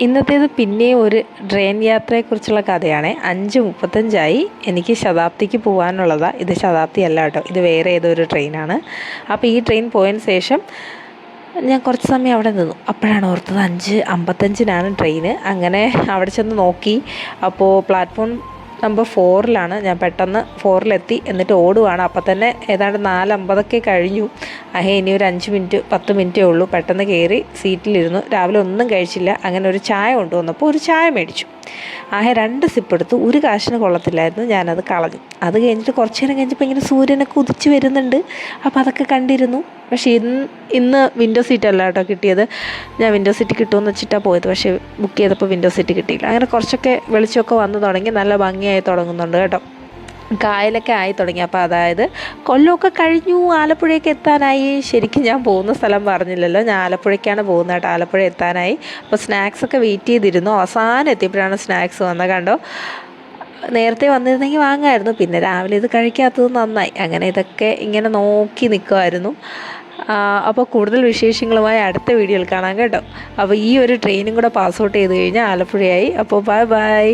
ഇന്നത്തേത് പിന്നെയും ഒരു ട്രെയിൻ യാത്രയെക്കുറിച്ചുള്ള കഥയാണ്. 5:35 എനിക്ക് ശതാബ്ദിക്ക് പോകാനുള്ളതാണ്. ഇത് ശതാബ്ദി അല്ല കേട്ടോ, ഇത് വേറെ ഏതോ ഒരു ട്രെയിനാണ്. അപ്പോൾ ഈ ട്രെയിൻ പോയതിന് ശേഷം ഞാൻ കുറച്ച് സമയം അവിടെ നിന്നു. അപ്പോഴാണ് ഓർത്തത് 5:55 ട്രെയിന്. അങ്ങനെ അവിടെ ചെന്ന് നോക്കി. അപ്പോൾ പ്ലാറ്റ്ഫോം നമ്പർ 4 ഞാൻ പെട്ടെന്ന് 4 എന്നിട്ട് ഓടുവാണ്. അപ്പം തന്നെ ഏതാണ്ട് 4:50 കഴിഞ്ഞു. ഇനി ഒരു 5 മിനിറ്റ് 10 മിനിറ്റേ ഉള്ളൂ. പെട്ടെന്ന് കയറി സീറ്റിലിരുന്നു. രാവിലെ ഒന്നും കഴിച്ചില്ല. അങ്ങനെ ഒരു ചായ കൊണ്ടുവന്നപ്പോൾ ഒരു ചായ മേടിച്ചു. 2 സിപ്പ് എടുത്തു. ഒരു കാശിന് കൊള്ളത്തില്ലായിരുന്നു. ഞാനത് കളഞ്ഞു. അത് കഴിഞ്ഞിട്ട് കുറച്ച് നേരം കഴിഞ്ഞപ്പോൾ ഇങ്ങനെ സൂര്യനൊക്കെ ഉദിച്ച് വരുന്നുണ്ട്. അപ്പോൾ അതൊക്കെ കണ്ടിരുന്നു. പക്ഷേ ഇന്ന് വിൻഡോ സീറ്റല്ല കേട്ടോ കിട്ടിയത്. ഞാൻ വിൻഡോ സീറ്റ് കിട്ടുമെന്ന് വെച്ചിട്ടാണ് പോയത്. പക്ഷേ ബുക്ക് ചെയ്തപ്പോൾ വിൻഡോ സീറ്റ് കിട്ടിയില്ല. അങ്ങനെ കുറച്ചൊക്കെ വെളിച്ചമൊക്കെ വന്നു തുടങ്ങി. നല്ല ഭംഗിയായി തുടങ്ങുന്നുണ്ട് കേട്ടോ. കായലൊക്കെ ആയി തുടങ്ങി. അപ്പോൾ അതായത് കൊല്ലമൊക്കെ കഴിഞ്ഞു, ആലപ്പുഴയൊക്കെ എത്താനായി. ശരിക്കും ഞാൻ പോകുന്ന സ്ഥലം പറഞ്ഞില്ലല്ലോ. ഞാൻ ആലപ്പുഴയ്ക്കാണ് പോകുന്നത് കേട്ടോ. ആലപ്പുഴ എത്താനായി. അപ്പോൾ സ്നാക്സൊക്കെ വെയിറ്റ് ചെയ്തിരുന്നു. അവസാനം എത്തിയപ്പോഴാണ് സ്നാക്സ് വന്നത്. കണ്ടോ, നേരത്തെ വന്നിരുന്നെങ്കിൽ വാങ്ങാമായിരുന്നു. പിന്നെ രാവിലെ ഇത് കഴിക്കാത്തത് നന്നായി. അങ്ങനെ ഇതൊക്കെ ഇങ്ങനെ നോക്കി നിൽക്കുമായിരുന്നു. അപ്പോൾ കൂടുതൽ വിശേഷങ്ങളുമായി അടുത്ത വീഡിയോയിൽ കാണാം കേട്ടോ. അപ്പോൾ ഈ ഒരു ട്രെയിനും കൂടെ പാസ് ഔട്ട് ചെയ്ത് കഴിഞ്ഞാൽ ആലപ്പുഴയായി. അപ്പോൾ ബൈ ബൈ.